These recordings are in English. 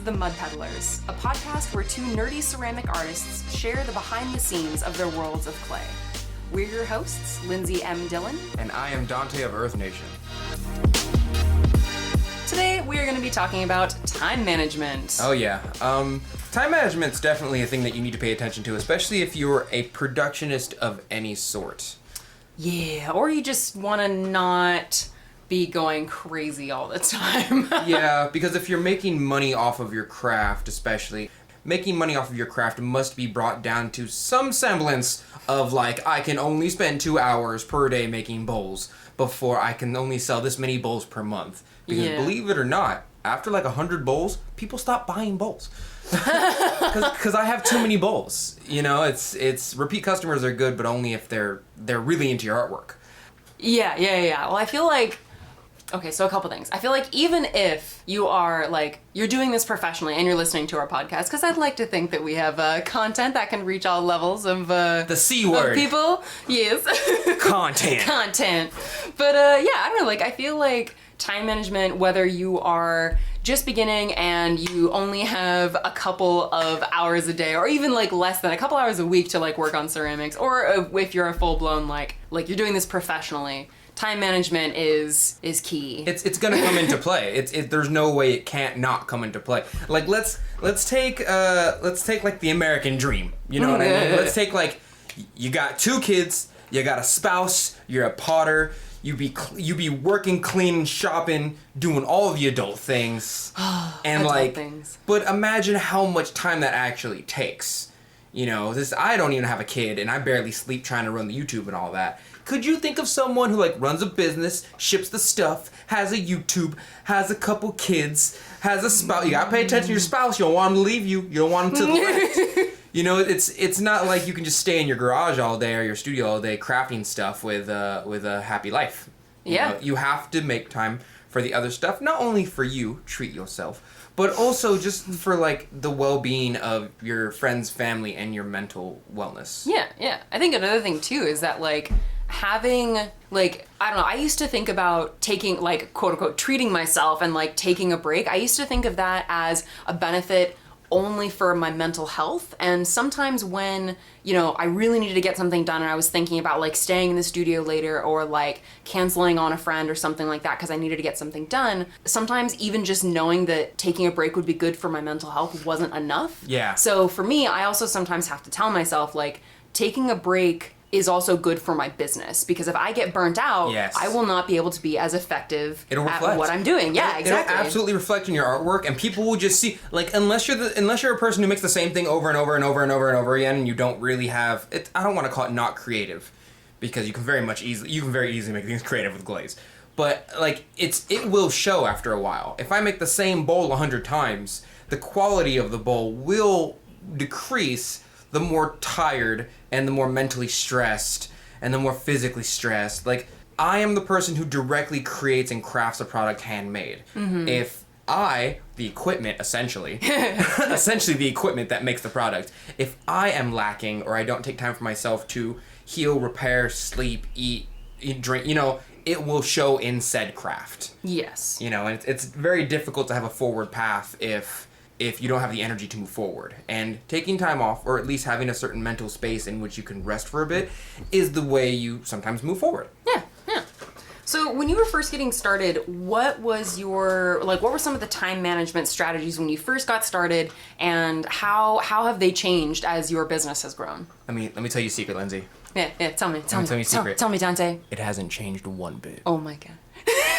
The Mud Peddlers, a podcast where two nerdy ceramic artists share the behind the scenes of their worlds of clay. We're your hosts, Lindsey M Dillon. And I am Donte of Earth Nation. Today, we are going to be talking about time management. Oh yeah. Time management's definitely a thing that you need to pay attention to, especially if you're a productionist of any sort. Yeah, or you just want to not be going crazy all the time. Yeah, because if you're making money off of your craft, especially, making money off of your craft must be brought down to some semblance of like, I can only spend 2 hours per day making bowls before I can only sell this many bowls per month. Because believe it or not, after like 100 bowls, people stop buying bowls. Because I have too many bowls. You know, it's repeat customers are good, but only if they're really into your artwork. Yeah. Well, I feel like, okay, so a couple things. I feel like even if you are like, you're doing this professionally and you're listening to our podcast, because I'd like to think that we have content that can reach all levels of the C word. Of people. Yes. Content. But yeah, I don't know, like I feel like time management, whether you are just beginning and you only have a couple of hours a day or even like less than a couple hours a week to like work on ceramics, or if you're a full-blown like you're doing this professionally, time management is key. It's gonna come into play. There's no way it can't not come into play. Like let's take like the American dream. You know what I mean? Let's take like you got 2 kids, you got a spouse, you're a potter, you be working, cleaning, shopping, doing all of the adult things, and like things. But imagine how much time that actually takes. You know, I don't even have a kid, and I barely sleep trying to run the YouTube and all that. Could you think of someone who like runs a business, ships the stuff, has a YouTube, has a couple kids, has a spouse? You gotta pay attention to your spouse. You don't want him to leave you. You don't want him to the left. You know, it's not like you can just stay in your garage all day or your studio all day crafting stuff with a happy life. You know, you have to make time for the other stuff. Not only for you, treat yourself, but also just for like the well-being of your friends, family, and your mental wellness. Yeah. I think another thing too is that like having like, I don't know, I used to think about taking like quote unquote treating myself and like taking a break. I used to think of that as a benefit only for my mental health. And sometimes when, you know, I really needed to get something done and I was thinking about like staying in the studio later or like canceling on a friend or something like that because I needed to get something done, sometimes even just knowing that taking a break would be good for my mental health wasn't enough. Yeah. So for me, I also sometimes have to tell myself like taking a break is also good for my business, because if I get burnt out, I will not be able to be as effective at what I'm doing. Yeah, exactly. It'll absolutely reflect in your artwork, and people will just see, like, unless you're a person who makes the same thing over and over and over and over and over again, and you don't really have it. I don't want to call it not creative, because you can very easily make things creative with glaze. But like it will show after a while. If I make the same bowl 100 times, the quality of the bowl will decrease the more tired and the more mentally stressed and the more physically stressed. Like, I am the person who directly creates and crafts a product handmade. Mm-hmm. If the equipment, essentially the equipment that makes the product, if I am lacking or I don't take time for myself to heal, repair, sleep, eat, drink, you know, it will show in said craft. Yes. You know, and it's very difficult to have a forward path if you don't have the energy to move forward. And taking time off, or at least having a certain mental space in which you can rest for a bit, is the way you sometimes move forward. Yeah. So when you were first getting started, what were some of the time management strategies when you first got started, and how have they changed as your business has grown? Let me tell you a secret, Lindsey. Yeah, tell me a secret. Tell me, Donte. It hasn't changed one bit. Oh my God.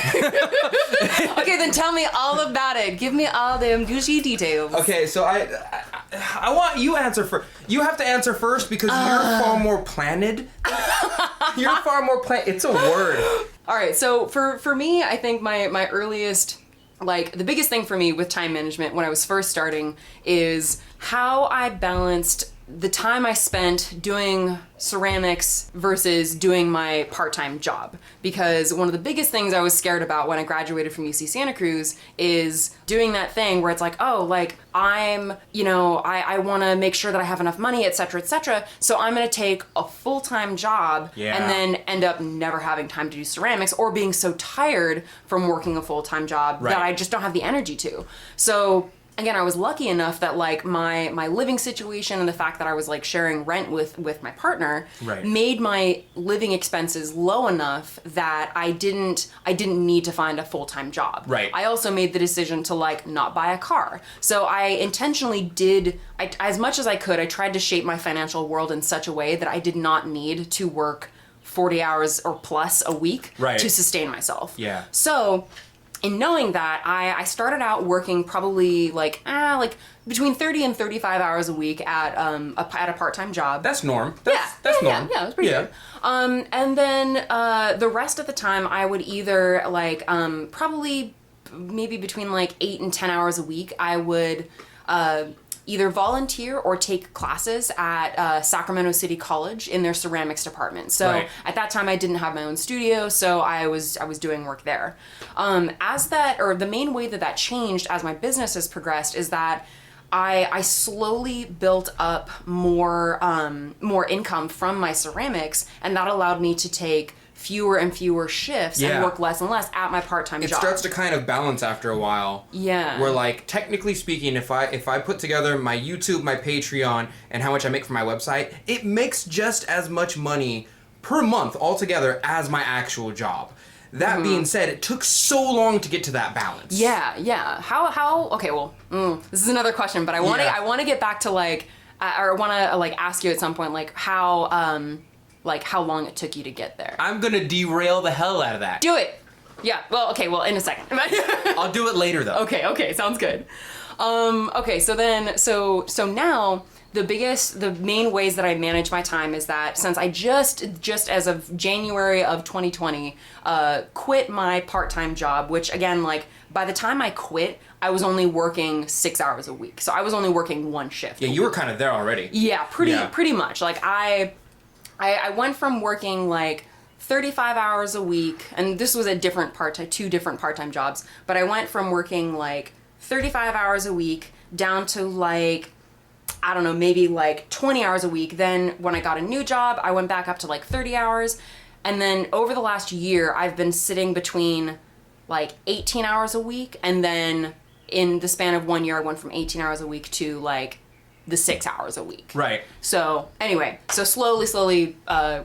Okay, then tell me all about it. Give me all them juicy details. Okay, so I want you answer first. You have to answer first because you're far more planned. You're far more planned. It's a word. All right, so for me, I think my earliest, like the biggest thing for me with time management when I was first starting is how I balanced the time I spent doing ceramics versus doing my part-time job. Because one of the biggest things I was scared about when I graduated from UC Santa Cruz is doing that thing where it's like, oh, like I'm, you know, I want to make sure that I have enough money, et cetera, so I'm going to take a full-time job and then end up never having time to do ceramics or being so tired from working a full-time job that I just don't have the energy to. So again, I was lucky enough that like my living situation and the fact that I was like sharing rent with my partner Right. made my living expenses low enough that I didn't need to find a full-time job. Right. I also made the decision to like not buy a car. So I intentionally did, as much as I could, I tried to shape my financial world in such a way that I did not need to work 40 hours or plus a week Right. to sustain myself. Yeah. So in knowing that, I started out working probably like between 30 and 35 hours a week at a part-time job. That's norm. That's norm. Yeah, it's pretty good. And then the rest of the time I would either like probably maybe between like 8 and 10 hours a week I would either volunteer or take classes at Sacramento City College in their ceramics department. So Right. at that time I didn't have my own studio, so I was doing work there. The main way that changed as my business has progressed is that I slowly built up more income from my ceramics, and that allowed me to take fewer and fewer shifts Yeah. and work less and less at my part-time job. It starts to kind of balance after a while. Yeah. Where like technically speaking, if I put together my YouTube, my Patreon, and how much I make from my website, it makes just as much money per month altogether as my actual job. That being said, it took so long to get to that balance. Yeah. How? Okay, well, this is another question, but I want to get back to like, or I want to like ask you at some point like how long it took you to get there. I'm gonna derail the hell out of that. Do it. Yeah. Well, okay. Well, in a second. I'll do it later though. Okay. Sounds good. Okay. So now the main ways that I manage my time is that since I just as of January of 2020, quit my part-time job, which again, like by the time I quit, I was only working 6 hours a week. So I was only working one shift. Yeah, you were kind of there already. Yeah, pretty much. Like I went from working like 35 hours a week, and this was a two different part-time jobs, but I went from working like 35 hours a week down to like, I don't know, maybe like 20 hours a week. Then when I got a new job, I went back up to like 30 hours. And then over the last year, I've been sitting between like 18 hours a week. And then in the span of 1 year, I went from 18 hours a week to like the 6 hours a week. Right. So anyway, slowly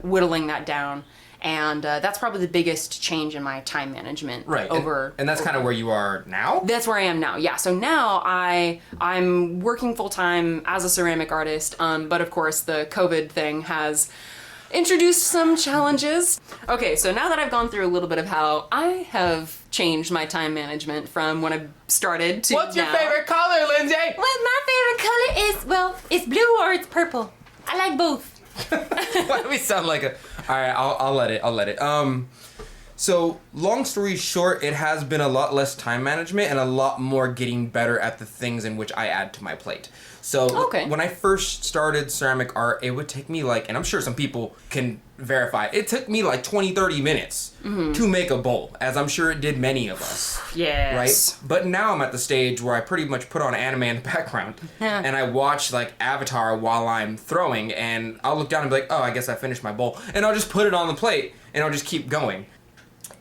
whittling that down. And that's probably the biggest change in my time management. Right. And that's kind of where you are now? That's where I am now. Yeah. So now I'm working full time as a ceramic artist. But of course the COVID thing has introduced some challenges. Okay. So now that I've gone through a little bit of how I have changed my time management from when I started to What's your now. favorite color, Lindsay? Well, my favorite color is, well, it's blue or it's purple. I like both. Why do we sound like a... Alright, I'll let it. So, long story short, it has been a lot less time management and a lot more getting better at the things in which I add to my plate. So, Okay. when I first started ceramic art, it would take me like, and I'm sure some people can verify, it took me like 20, 30 minutes to make a bowl, as I'm sure it did many of us. Yes. Right? But now I'm at the stage where I pretty much put on anime in the background Yeah. and I watch like Avatar while I'm throwing, and I'll look down and be like, oh, I guess I finished my bowl. And I'll just put it on the plate and I'll just keep going.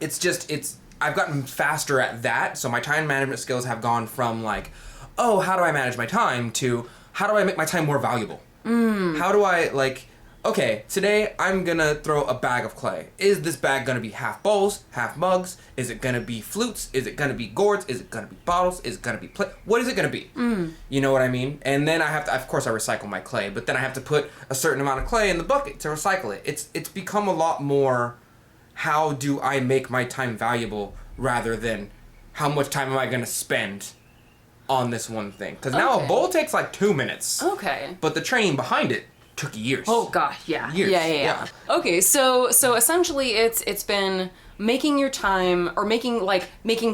I've gotten faster at that, so my time management skills have gone from like, oh, how do I manage my time to how do I make my time more valuable? How do I like, okay, today I'm gonna throw a bag of clay. Is this bag gonna be half bowls, half mugs? Is it gonna be flutes? Is it gonna be gourds? Is it gonna be bottles? Is it gonna be plate? What is it gonna be? You know what I mean? And then I have to, of course I recycle my clay, but then I have to put a certain amount of clay in the bucket to recycle it. It's become a lot more, how do I make my time valuable rather than how much time am I gonna spend on this one thing? Because now Okay. a bowl takes like 2 minutes. Okay. But the training behind it took years. Oh gosh, yeah. Years. Yeah. Yeah. Okay, so essentially it's been making your time, or making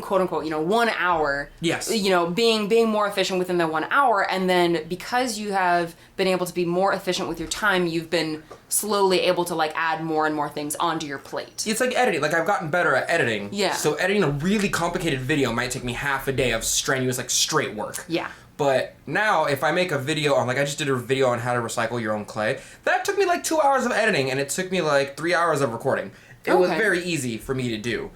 quote unquote, 1 hour. Yes. Being more efficient within the 1 hour, and then because you have been able to be more efficient with your time, you've been slowly able to like add more and more things onto your plate. It's like editing. Like I've gotten better at editing. Yeah. So editing a really complicated video might take me half a day of strenuous like straight work. Yeah. But now if I make a video on, like I just did a video on how to recycle your own clay, that took me like 2 hours of editing and it took me like 3 hours of recording. It was Okay. very easy for me to do.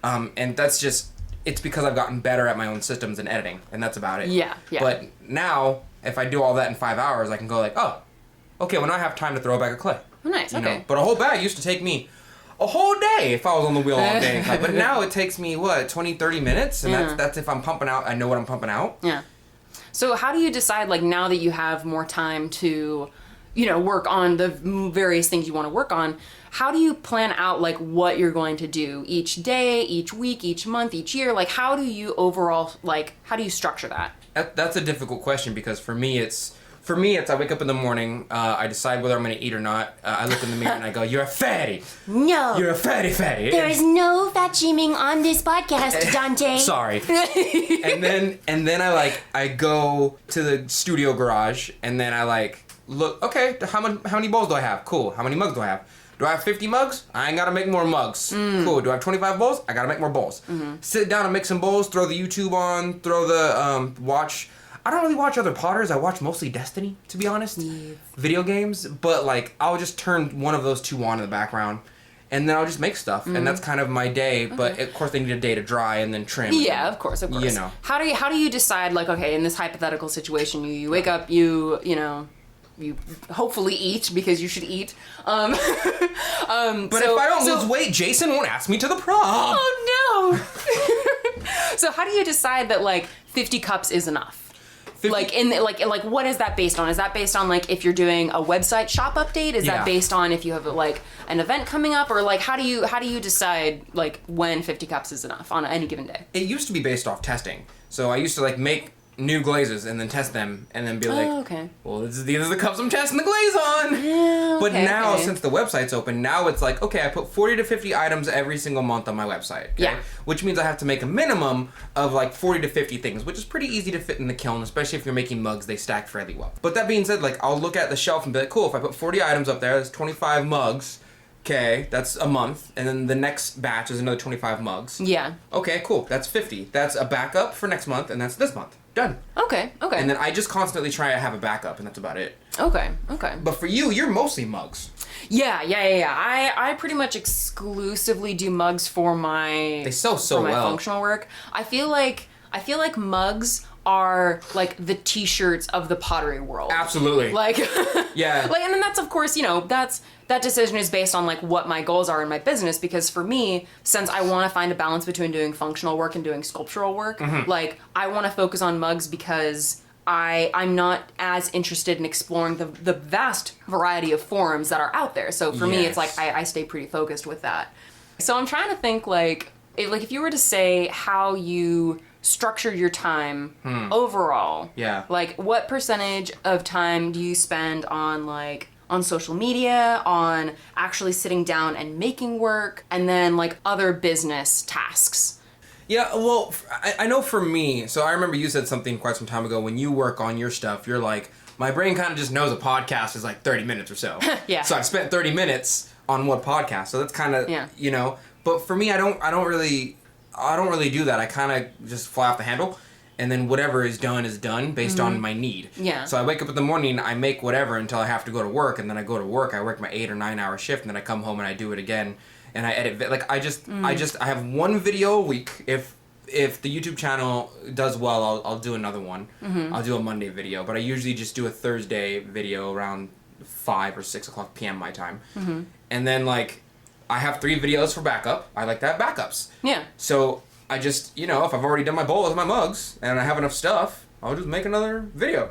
And that's just, it's because I've gotten better at my own systems and editing, and that's about it. Yeah. But now, if I do all that in 5 hours, I can go like, oh, okay, well now I have time to throw a bag of clay. Oh, nice. You Okay. know? But a whole bag used to take me a whole day if I was on the wheel all day. But now it takes me, 20, 30 minutes? And that's if I'm pumping out, I know what I'm pumping out. Yeah. So how do you decide, like, now that you have more time to, you know, work on the various things you want to work on, how do you plan out, like, what you're going to do each day, each week, each month, each year? Like, how do you overall, like, how do you structure that? That's a difficult question because for me it's I wake up in the morning, I decide whether I'm going to eat or not. I look in the mirror and I go, you're a fatty. No. You're a fatty. There is no fat shaming on this podcast, Dante. Sorry. and then I go to the studio garage and then I look, okay, how many bowls do I have? Cool. How many mugs do I have? Do I have 50 mugs? I ain't got to make more mugs. Cool. Do I have 25 bowls? I got to make more bowls. Sit down and make some bowls, throw the YouTube on, throw the watch. I don't really watch other potters. I watch mostly Destiny, to be honest. Yes. Video games. But, I'll just turn one of those two on in the background. And then I'll just make stuff. And that's kind of my day. Okay. But, of course, they need a day to dry and then trim. Yeah, of course. You know. How do you decide, like, okay, in this hypothetical situation, you wake up, you hopefully eat because you should eat. But if I don't lose weight, Jason won't ask me to the prom. Oh, no. So how do you decide that, 50 cups is enough? 50? What is that based on? Is that based on if you're doing a website shop update? Is that based on if you have an event coming up, or how do you decide when 50 cups is enough on any given day? It used to be based off testing. So I used to make new glazes and then test them and then be okay. Well, these are the cups I'm testing the glaze on. Yeah, but now, since the website's open, now it's okay, I put 40 to 50 items every single month on my website. Okay? Yeah. Which means I have to make a minimum of 40 to 50 things, which is pretty easy to fit in the kiln, especially if you're making mugs, they stack fairly well. But that being said, I'll look at the shelf and be cool, if I put 40 items up there, that's 25 mugs. Okay, that's a month, and then the next batch is another 25 mugs. Yeah. Okay, cool, that's 50. That's a backup for next month, and that's this month. Done. Okay. And then I just constantly try to have a backup, and that's about it. Okay. But for you're mostly mugs. Yeah. I pretty much exclusively do mugs for my They sell so well. Functional work. I feel like mugs are the t-shirts of the pottery world. Absolutely. Yeah. And then that's, of course, that decision is based on what my goals are in my business, because for me, since I want to find a balance between doing functional work and doing sculptural work, I want to focus on mugs because I'm not as interested in exploring the vast variety of forms that are out there. So for me, it's I stay pretty focused with that. So I'm trying to think if you were to say how you structured your time overall. Yeah. What percentage of time do you spend on on social media, on actually sitting down and making work, and then other business tasks? Yeah, well, I know for me, so I remember you said something quite some time ago, when you work on your stuff, you're my brain kind of just knows a podcast is 30 minutes or so. Yeah. So I've spent 30 minutes on one podcast, so that's kind of, but for me, I don't really do that. I kind of just fly off the handle, and then whatever is done based on my need. Yeah. So I wake up in the morning, I make whatever until I have to go to work, and then I go to work, I work my 8 or 9 hour shift, and then I come home and I do it again, and I edit. I have one video a week. If the YouTube channel does well, I'll do another one. I'll do a Monday video, but I usually just do a Thursday video around 5 or 6 o'clock p.m. my time. And then I have 3 videos for backup. I like to have backups. Yeah. So I just, if I've already done my bowls and my mugs and I have enough stuff, I'll just make another video.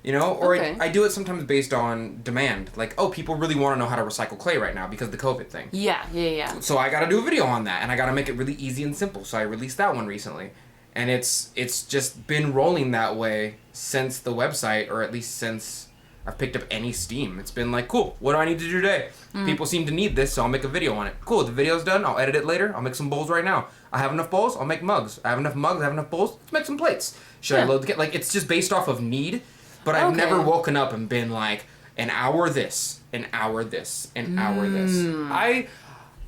Or Okay. I do it sometimes based on demand. People really want to know how to recycle clay right now because of the COVID thing. Yeah. So I got to do a video on that, and I got to make it really easy and simple. So I released that one recently. And it's just been rolling that way since the website, or at least since I've picked up any steam. It's been cool, what do I need to do today? People seem to need this, so I'll make a video on it. Cool, the video's done, I'll edit it later, I'll make some bowls right now. I have enough bowls, I'll make mugs. I have enough mugs, I have enough bowls, let's make some plates. Should I load the it's just based off of need, but I've never woken up and been an hour this, an hour this, an hour this.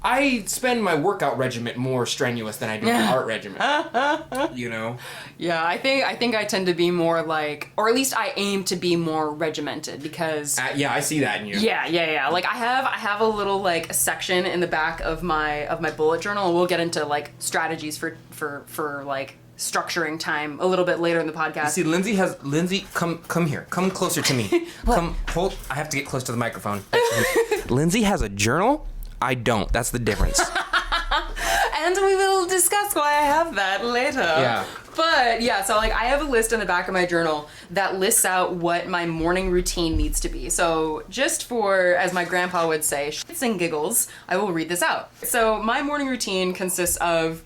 I spend my workout regimen more strenuous than I do my art regimen. You know? Yeah, I think I tend to be more like, or at least I aim to be more regimented because. Yeah, I see that in you. Yeah. Like I have a little like section in the back of my bullet journal, and we'll get into like strategies for like structuring time a little bit later in the podcast. See, Lindsey, come here. Come closer to me. Hold. I have to get close to the microphone. Lindsey has a journal. I don't. That's the difference. And we will discuss why I have that later. Yeah. But yeah, so like I have a list in the back of my journal that lists out what my morning routine needs to be. So just for, as my grandpa would say, shits and giggles, I will read this out. So my morning routine consists of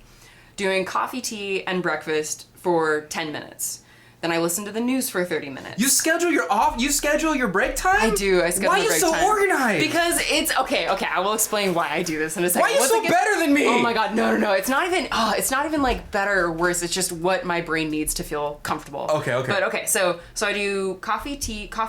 doing coffee, tea, and breakfast for 10 minutes. Then I listen to the news for 30 minutes. You schedule your break time? I do. I schedule Why break time. Why are you so organized? Because it's okay. I will explain why I do this in a second. Why are you so better than me? Oh my god, no. It's not even like better or worse. It's just what my brain needs to feel comfortable. Okay. But okay, so I do coffee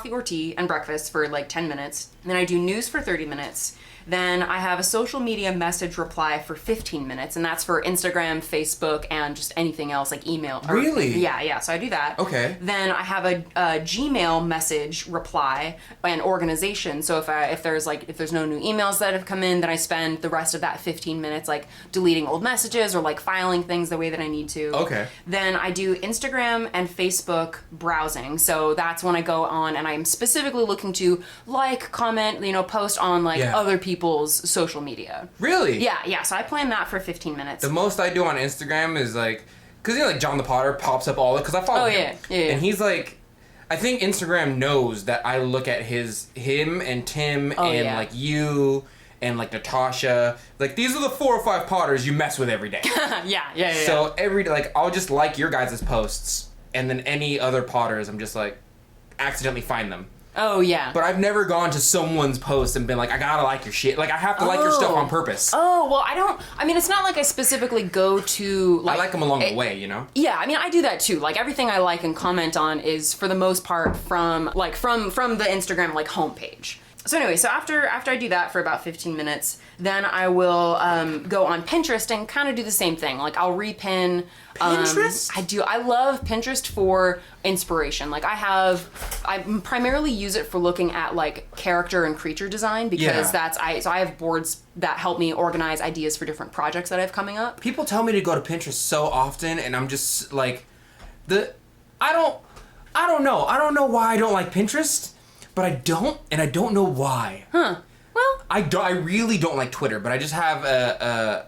or tea and breakfast for like 10 minutes. Then I do news for 30 minutes. Then I have a social media message reply for 15 minutes, and that's for Instagram, Facebook, and just anything else like email. Really? Yeah. So I do that. Okay. Then I have a Gmail message reply and organization. So if there's no new emails that have come in, then I spend the rest of that 15 minutes like deleting old messages or like filing things the way that I need to. Okay. Then I do Instagram and Facebook browsing. So that's when I go on and I'm specifically looking to like, comment, post on like other people's social media. Really? Yeah. So I plan that for 15 minutes. The most I do on Instagram is like, because like John the Potter pops up all because I follow him. Yeah. And he's like, I think Instagram knows that I look at him and Tim like you and like Natasha. Like these are the 4 or 5 Potters you mess with every day. Yeah. So every day, like I'll just like your guys' posts, and then any other Potters, I'm just like accidentally find them. Oh, yeah. But I've never gone to someone's post and been like, I gotta like your shit. Like, I have to like your stuff on purpose. Oh, well, it's not like I specifically go to, like... I like them along the way, you know? Yeah, I do that too. Like, everything I like and comment on is, for the most part, from the Instagram, like, homepage. So anyway, after I do that for about 15 minutes, then I will go on Pinterest and kind of do the same thing. Like I'll repin. Pinterest? I do. I love Pinterest for inspiration. Like I primarily use it for looking at like character and creature design because I have boards that help me organize ideas for different projects that I have coming up. People tell me to go to Pinterest so often, and I'm just like, I don't know. I don't know why I don't like Pinterest. But I don't know why. Huh. Well, I really don't like Twitter, but I just have a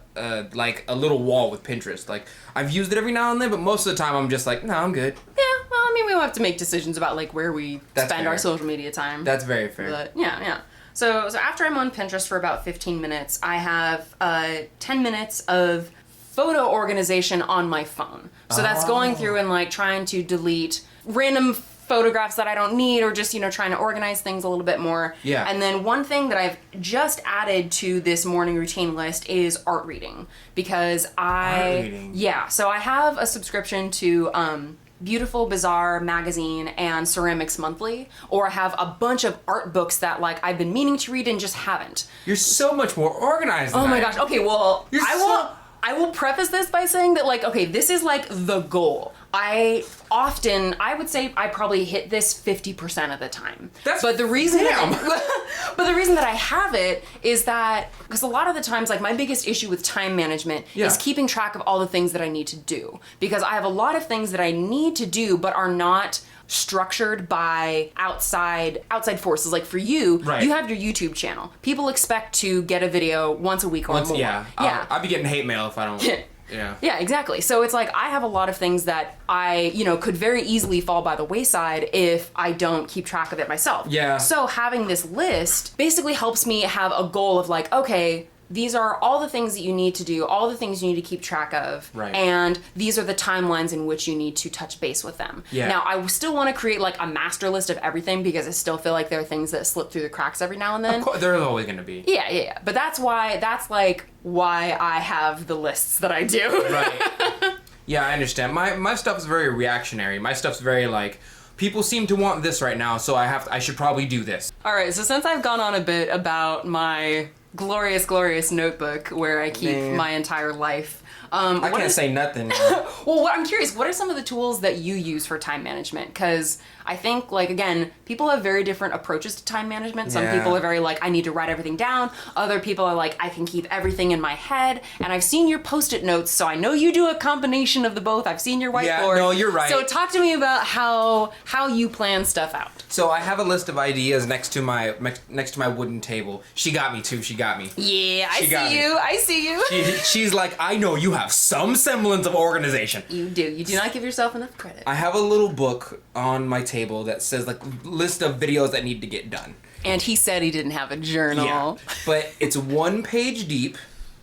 little wall with Pinterest. Like I've used it every now and then, but most of the time I'm just like, no, I'm good. Yeah, well, we will have to make decisions about like where we spend our social media time. That's very fair. But yeah. So after I'm on Pinterest for about 15 minutes, I have 10 minutes of photo organization on my phone. So that's going through and like trying to delete random photographs that I don't need, or just trying to organize things a little bit more. Yeah. And then one thing that I've just added to this morning routine list is art reading, because so I have a subscription to Beautiful Bizarre magazine and Ceramics Monthly, or I have a bunch of art books that like I've been meaning to read and just haven't. You're so much more organized than Oh my gosh. Okay, well, I will preface this by saying that like, okay, this is like the goal. I would say I probably hit this 50% of the time. But the reason that I have it is that because a lot of the times, like my biggest issue with time management is keeping track of all the things that I need to do, because I have a lot of things that I need to do but are not structured by outside forces. Like for you, you have your YouTube channel. People expect to get a video once a week or more. Yeah. I'll be getting hate mail if I don't. Yeah, exactly. So it's like I have a lot of things that I, could very easily fall by the wayside if I don't keep track of it myself. Yeah. So having this list basically helps me have a goal of like, okay, these are all the things that you need to do, all the things you need to keep track of, and these are the timelines in which you need to touch base with them. Yeah. Now, I still want to create like a master list of everything, because I still feel like there are things that slip through the cracks every now and then. Of course, there's always going to be. Yeah. But that's why I have the lists that I do. Right. Yeah, I understand. My stuff's very reactionary. My stuff's very like, people seem to want this right now, so I should probably do this. All right, so since I've gone on a bit about my glorious, glorious notebook where I keep my entire life. I can't say nothing. Well, I'm curious, what are some of the tools that you use for time management? Because I think, like, again, people have very different approaches to time management. Some people are very like, I need to write everything down. Other people are like, I can keep everything in my head. And I've seen your Post-it notes, so I know you do a combination of the both. I've seen your whiteboard. Yeah, no, you're right. So talk to me about how you plan stuff out. So I have a list of ideas next to my wooden table. She got me too. She got me. Yeah, I see you. She's like, I know you have some semblance of organization. You do. You do not give yourself enough credit. I have a little book on my table that says like list of videos that need to get done. And he said he didn't have a journal. Yeah, but it's 1 page deep,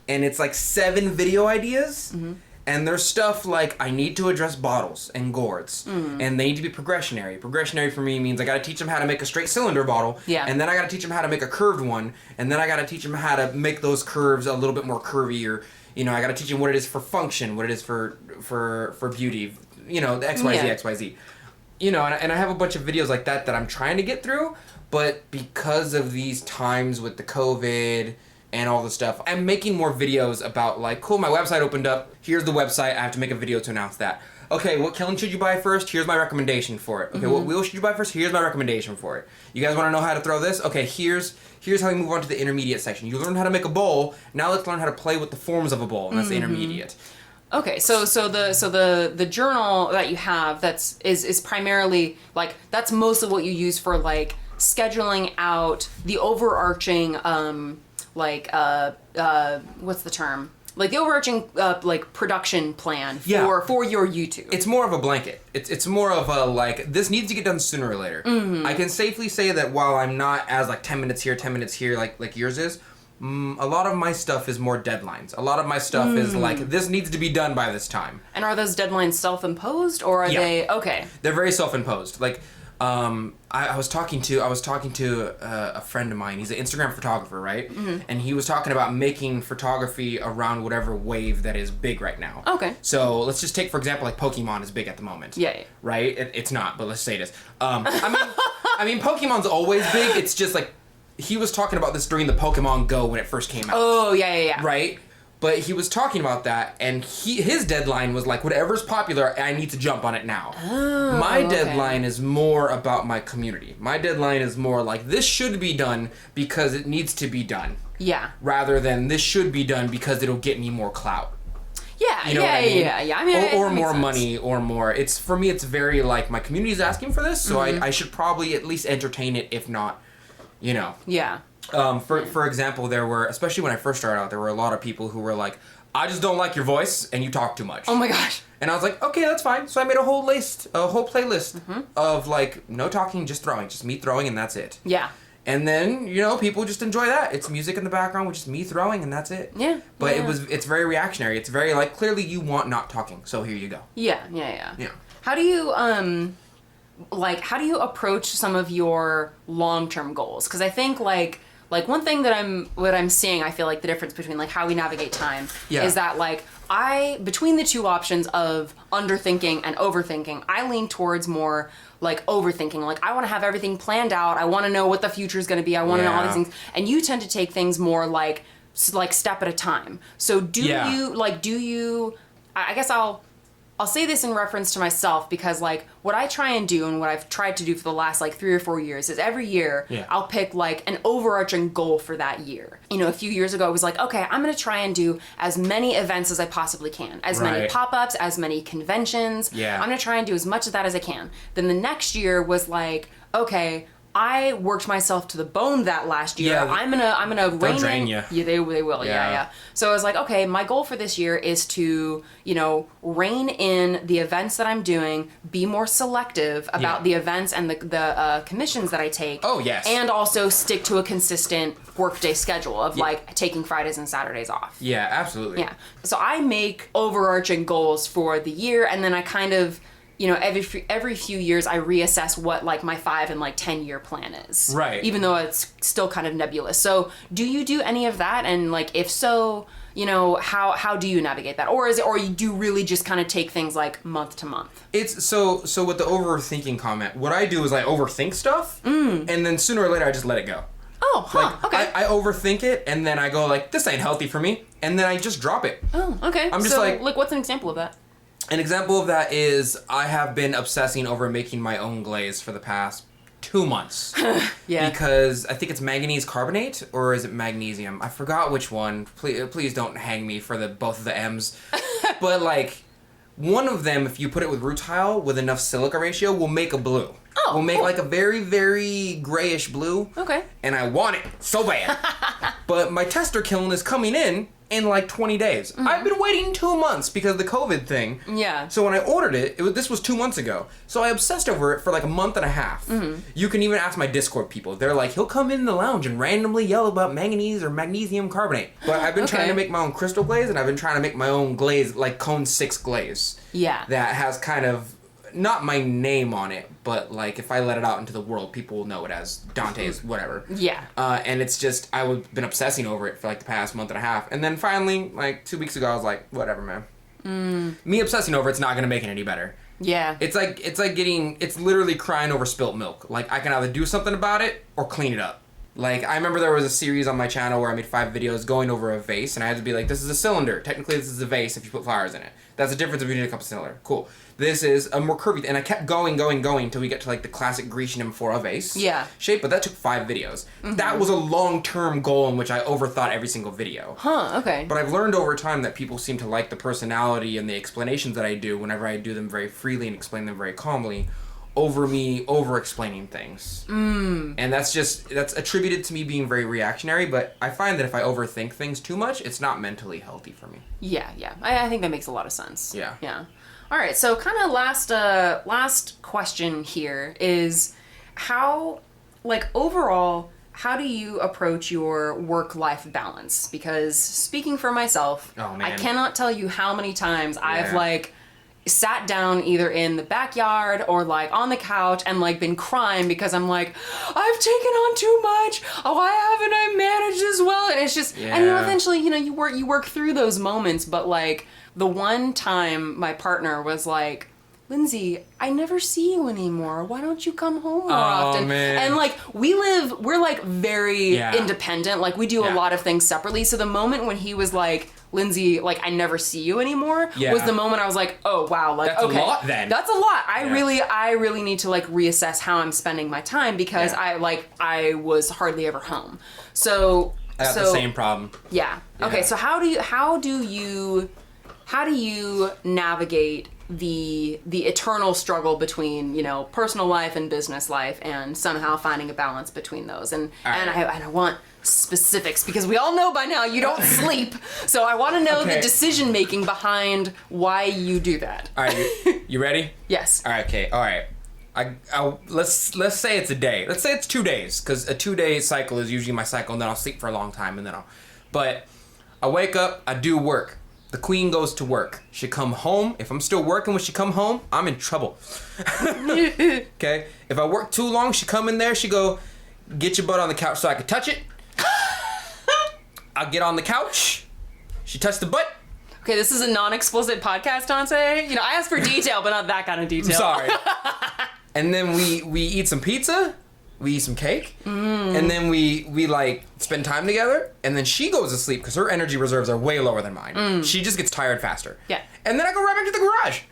and it's like 7 video ideas. Mm-hmm. And there's stuff like, I need to address bottles and gourds. Mm. And they need to be progressionary. Progressionary for me means I gotta teach them how to make a straight cylinder bottle. Yeah. And then I gotta teach them how to make a curved one. And then I gotta teach them how to make those curves a little bit more curvier. You know, I gotta teach them what it is for function, what it is for beauty. You know, the XYZ. You know, and I have a bunch of videos like that I'm trying to get through. But because of these times with the COVID and all the stuff, I'm making more videos about like, cool, my website opened up. Here's the website. I have to make a video to announce that. Okay, what kiln should you buy first? Here's my recommendation for it. Okay, what wheel should you buy first? Here's my recommendation for it. You guys want to know how to throw this? Okay, here's how we move on to the intermediate section. You learned how to make a bowl. Now let's learn how to play with the forms of a bowl, and that's the intermediate. Okay, so the journal that you have is primarily like, that's most of what you use for like scheduling out the overarching what's the term? Like the overarching like production plan for your YouTube. It's more of a blanket. It's more of a like, this needs to get done sooner or later. Mm-hmm. I can safely say that while I'm not as like 10 minutes here, 10 minutes here like yours is, a lot of my stuff is more deadlines. A lot of my stuff is like, this needs to be done by this time. And are those deadlines self-imposed or are they okay? They're very self-imposed. Like I was talking to a friend of mine. He's an Instagram photographer, right? Mm-hmm. And he was talking about making photography around whatever wave that is big right now. Okay. So let's just take, for example, like Pokemon is big at the moment. Yeah. Right? It's not, but let's say it is. I mean, Pokemon's always big. It's just like, he was talking about this during the Pokemon Go when it first came out. Oh, yeah. Right? But he was talking about that, and his deadline was like, whatever's popular, I need to jump on it now. Oh, my deadline is more about my community. My deadline is more like, this should be done because it needs to be done. Yeah. Rather than, this should be done because it'll get me more clout. Yeah, you know what I mean? Yeah. I mean, or more money, or more. It's, for me, it's very like, my community's asking for this, so I should probably at least entertain it, if not, you know. Yeah. For example, there were, especially when I first started out, there were a lot of people who were like, I just don't like your voice and you talk too much. Oh my gosh. And I was like, okay, that's fine. So I made a whole playlist of like, no talking, just throwing. Just me throwing and that's it. Yeah. And then, you know, people just enjoy that. It's music in the background with just me throwing and that's it. Yeah. But it's very reactionary. It's very like, clearly you want not talking, so here you go. Yeah. How do you, how do you approach some of your long-term goals? Because I think like one thing that I'm seeing, I feel like the difference between like how we navigate time is that like between the two options of underthinking and overthinking, I lean towards more like overthinking. Like, I want to have everything planned out. I want to know what the future is going to be. I want to know all these things. And you tend to take things more like step at a time. So do you, I guess I'll say this in reference to myself, because like what I try and do and what I've tried to do for the last like 3 or 4 years is every year I'll pick like an overarching goal for that year. You know, a few years ago I was like, okay, I'm going to try and do as many events as I possibly can, as many pop-ups, as many conventions. I'm going to try and do as much of that as I can. Then the next year was like, okay, I worked myself to the bone that last year. I'm gonna rein drain in. you. Yeah, they will. Yeah. So I was like, okay, my goal for this year is to, you know, rein in the events that I'm doing, be more selective about the events and the commissions that I take. Oh yes. And also stick to a consistent workday schedule of like taking Fridays and Saturdays off. Yeah, absolutely. Yeah. So I make overarching goals for the year, and then I kind of, you know, every few years I reassess what like my 5 and like 10 year plan is. Right. Even though it's still kind of nebulous. So do you do any of that? And like, if so, you know, how do you navigate that? Or you do really just kind of take things like month to month? It's so with the overthinking comment, what I do is I overthink stuff and then sooner or later I just let it go. Oh, huh, okay. I overthink it, and then I go like, this ain't healthy for me, and then I just drop it. Oh, okay. I'm just like, what's an example of that? An example of that is I have been obsessing over making my own glaze for the past 2 months. Yeah. Because I think it's manganese carbonate, or is it magnesium? I forgot which one. Please don't hang me for both of the M's. But like, one of them, if you put it with rutile with enough silica ratio, will make a blue. Oh, will make cool. like a very, very grayish blue. Okay. And I want it so bad. But my tester kiln is coming in like 20 days. Mm-hmm. I've been waiting 2 months because of the COVID thing. Yeah. So when I ordered this was 2 months ago. So I obsessed over it for like a month and a half. Mm-hmm. You can even ask my Discord people. They're like, he'll come in the lounge and randomly yell about manganese or magnesium carbonate. But I've been trying to make my own crystal glaze, and I've been trying to make my own glaze, like Cone 6 glaze. Yeah. That has kind of, not my name on it, but like if I let it out into the world, people will know it as Dante's whatever. Yeah. And it's just, I've been obsessing over it for like the past month and a half. And then finally, like 2 weeks ago, I was like, whatever, man. Me obsessing over it's not going to make it any better. Yeah. It's literally crying over spilt milk. Like, I can either do something about it or clean it up. Like, I remember there was a series on my channel where I made 5 videos going over a vase, and I had to be like, this is a cylinder. Technically, this is a vase if you put flowers in it. That's the difference between a cup of cylinder. Cool. This is a more curvy, and I kept going until we get to like the classic Grecian amphora vase shape, but that took 5 videos. Mm-hmm. That was a long-term goal in which I overthought every single video. Huh, okay. But I've learned over time that people seem to like the personality and the explanations that I do whenever I do them very freely and explain them very calmly, over me over-explaining things. And that's attributed to me being very reactionary, but I find that if I overthink things too much, it's not mentally healthy for me. Yeah. I think that makes a lot of sense. Yeah. All right, so kind of last question here is how, like, overall, how do you approach your work-life balance? Because speaking for myself, I cannot tell you how many times I've like sat down either in the backyard or like on the couch and like been crying because I'm like, I've taken on too much. Why haven't I managed as well? And it's just, and eventually, you work through those moments. But like the one time my partner was like, Lindsey, I never see you anymore. Why don't you come home more often? Man. And like we're like very independent. Like we do a lot of things separately. So the moment when he was like, Lindsey, like I never see you anymore, was the moment I was like, oh wow, like that's okay, a lot then. That's a lot. I really need to like reassess how I'm spending my time because I was hardly ever home. So I got the same problem. Yeah. Okay. So how do you navigate the eternal struggle between personal life and business life and somehow finding a balance between those? And I want specifics because we all know by now you don't sleep. So I want to know the decision making behind why you do that. All right, you ready? Yes. All right, okay. All right. Let's say it's a day. Let's say it's 2 days, because a 2-day cycle is usually my cycle, and then I'll sleep for a long time, and then But I wake up, I do work. The queen goes to work. She come home. If I'm still working when she come home, I'm in trouble. Okay? If I work too long, she come in there, she go, get your butt on the couch so I can touch it. I'll get on the couch. She touched the butt. Okay, this is a non-explicit podcast, Donte. I asked for detail, but not that kind of detail. I'm sorry. And then we eat some pizza. We eat some cake. And then we like spend time together. And then she goes to sleep because her energy reserves are way lower than mine. She just gets tired faster. Yeah. And then I go right back to the garage.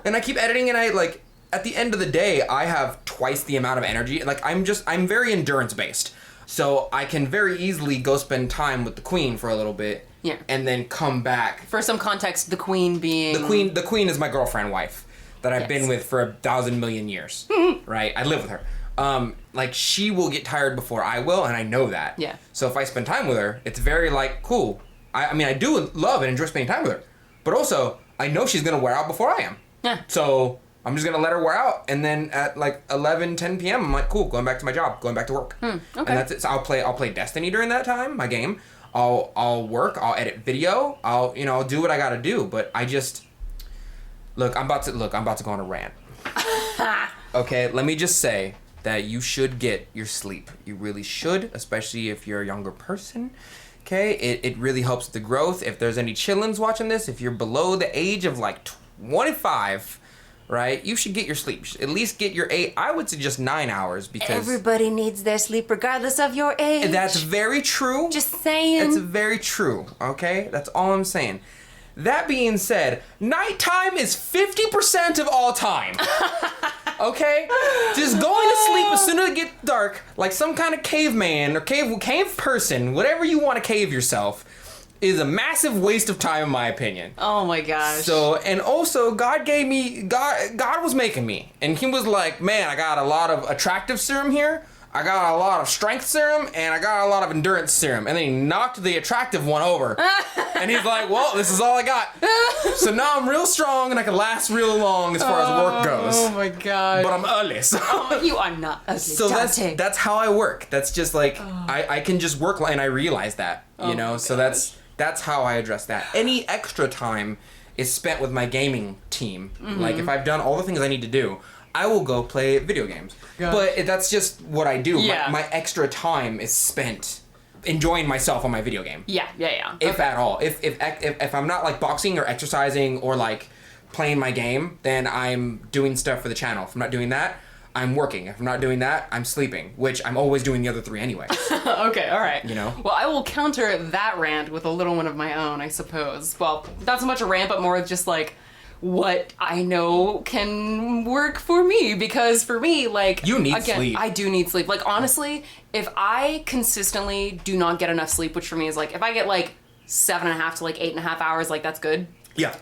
And I keep editing, and I like, at the end of the day, I have twice the amount of energy. Like, I'm very endurance based. So I can very easily go spend time with the queen for a little bit. Yeah. And then come back. For some context, the queen being... The queen is my girlfriend wife that I've been with for 1,000 million years. Right? I live with her. Like, she will get tired before I will, and I know that. Yeah. So if I spend time with her, it's very, like, cool. I mean, I do love and enjoy spending time with her. But also, I know she's going to wear out before I am. Yeah. So I'm just going to let her wear out. And then at, like, 11, 10 p.m., I'm like, cool, going back to my job, going back to work. Okay. And that's it. So I'll play Destiny during that time, my game. I'll work, I'll edit video, I'll do what I got to do. But I just... I'm about to go on a rant. Okay, let me just say that you should get your sleep. You really should, especially if you're a younger person. Okay, it really helps the growth. If there's any chillins watching this, if you're below the age of like 25, right? You should get your sleep. You should at least get your 8. I would suggest 9 hours because Everybody needs their sleep regardless of your age. that's very true. Just saying. That's very true. Okay, that's all I'm saying. That being said, nighttime is 50% of all time. Okay? Just going to sleep as soon as it gets dark, like some kind of caveman or cave person, whatever you want to cave yourself, is a massive waste of time in my opinion. Oh my gosh. So, and also God was making me, and he was like, man, I got a lot of attractive serum here, I got a lot of strength serum, and I got a lot of endurance serum. And then he knocked the attractive one over. And he's like, well, this is all I got. So now I'm real strong and I can last real long as far as work goes. Oh my god. But I'm ugly. So, You are not ugly. so Donte. that's how I work. That's just like, I can just work, and I realize that, you know? So that's how I address that. Any extra time is spent with my gaming team. Like, if I've done all the things I need to do, I will go play video games. But that's just what I do. Yeah. My extra time is spent enjoying myself on my video game. Yeah. If at all. If I'm not like boxing or exercising or like playing my game, then I'm doing stuff for the channel. If I'm not doing that, I'm working. If I'm not doing that, I'm sleeping, which I'm always doing the other 3 anyway. Okay, all right. You know? Well, I will counter that rant with a little one of my own, I suppose. Well, not so much a rant, but more just like what I know can work for me, because for me, like, You need again, sleep. I do need sleep. Like, honestly, if I consistently do not get enough sleep, which for me is like, if I get like 7.5 to like 8.5 hours, like that's good. Yeah.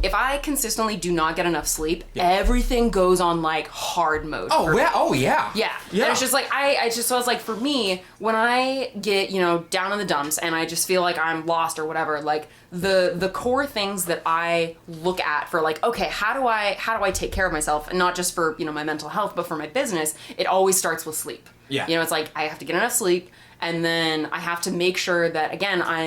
If I consistently do not get enough sleep, everything goes on like hard mode. Oh, for me. yeah. Oh, yeah. Yeah. Yeah. And it's just like, so I was like, for me, when I get, down in the dumps and I just feel like I'm lost or whatever, like the core things that I look at for like, okay, how do I take care of myself? And not just for, my mental health, but for my business, it always starts with sleep. Yeah. It's like, I have to get enough sleep, and then I have to make sure that, again, I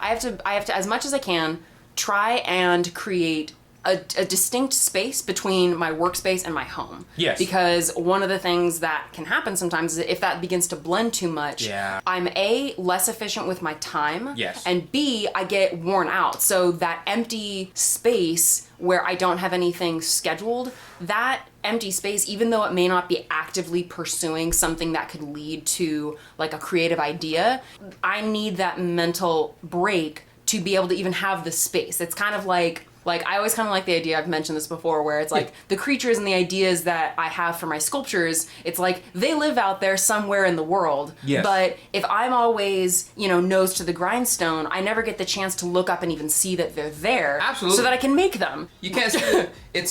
have to, as much as I can, try and create a distinct space between my workspace and my home. Yes. Because one of the things that can happen sometimes is if that begins to blend too much, I'm A, less efficient with my time, Yes. and B, I get worn out. So that empty space where I don't have anything scheduled, that empty space, even though it may not be actively pursuing something that could lead to like a creative idea, I need that mental break to be able to even have the space. It's kind of like I always kind of like the idea, I've mentioned this before, where it's like the creatures and the ideas that I have for my sculptures, it's like they live out there somewhere in the world. Yes. But if I'm always, nose to the grindstone, I never get the chance to look up and even see that they're there. Absolutely. So that I can make them. You can't see you can't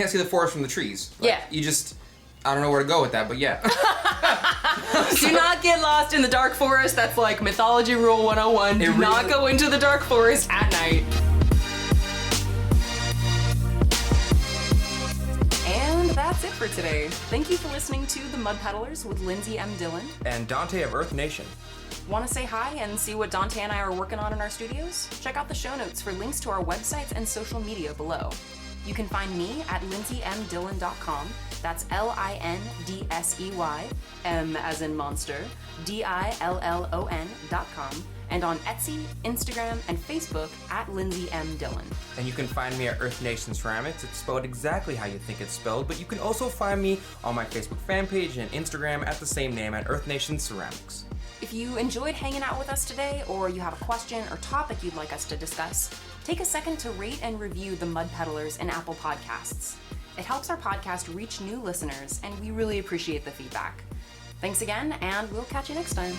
see the forest from the trees. Like, Yeah. You just, I don't know where to go with that, but yeah. Do not get lost in the dark forest. That's like mythology rule 101. Do not go into the dark forest at night. And that's it for today. Thank you for listening to The Mud Peddlers with Lindsey M Dillon. And Donte of Earth Nation. Want to say hi and see what Donte and I are working on in our studios? Check out the show notes for links to our websites and social media below. You can find me at lindseymdillon.com. That's LINDSEY, M as in monster, DILLON.com, and on Etsy, Instagram, and Facebook at Lindsey M Dillon. And you can find me at Earth Nation Ceramics. It's spelled exactly how you think it's spelled, but you can also find me on my Facebook fan page and Instagram at the same name at Earth Nation Ceramics. If you enjoyed hanging out with us today, or you have a question or topic you'd like us to discuss, take a second to rate and review The Mud Peddlers in Apple Podcasts. It helps our podcast reach new listeners, and we really appreciate the feedback. Thanks again, and we'll catch you next time.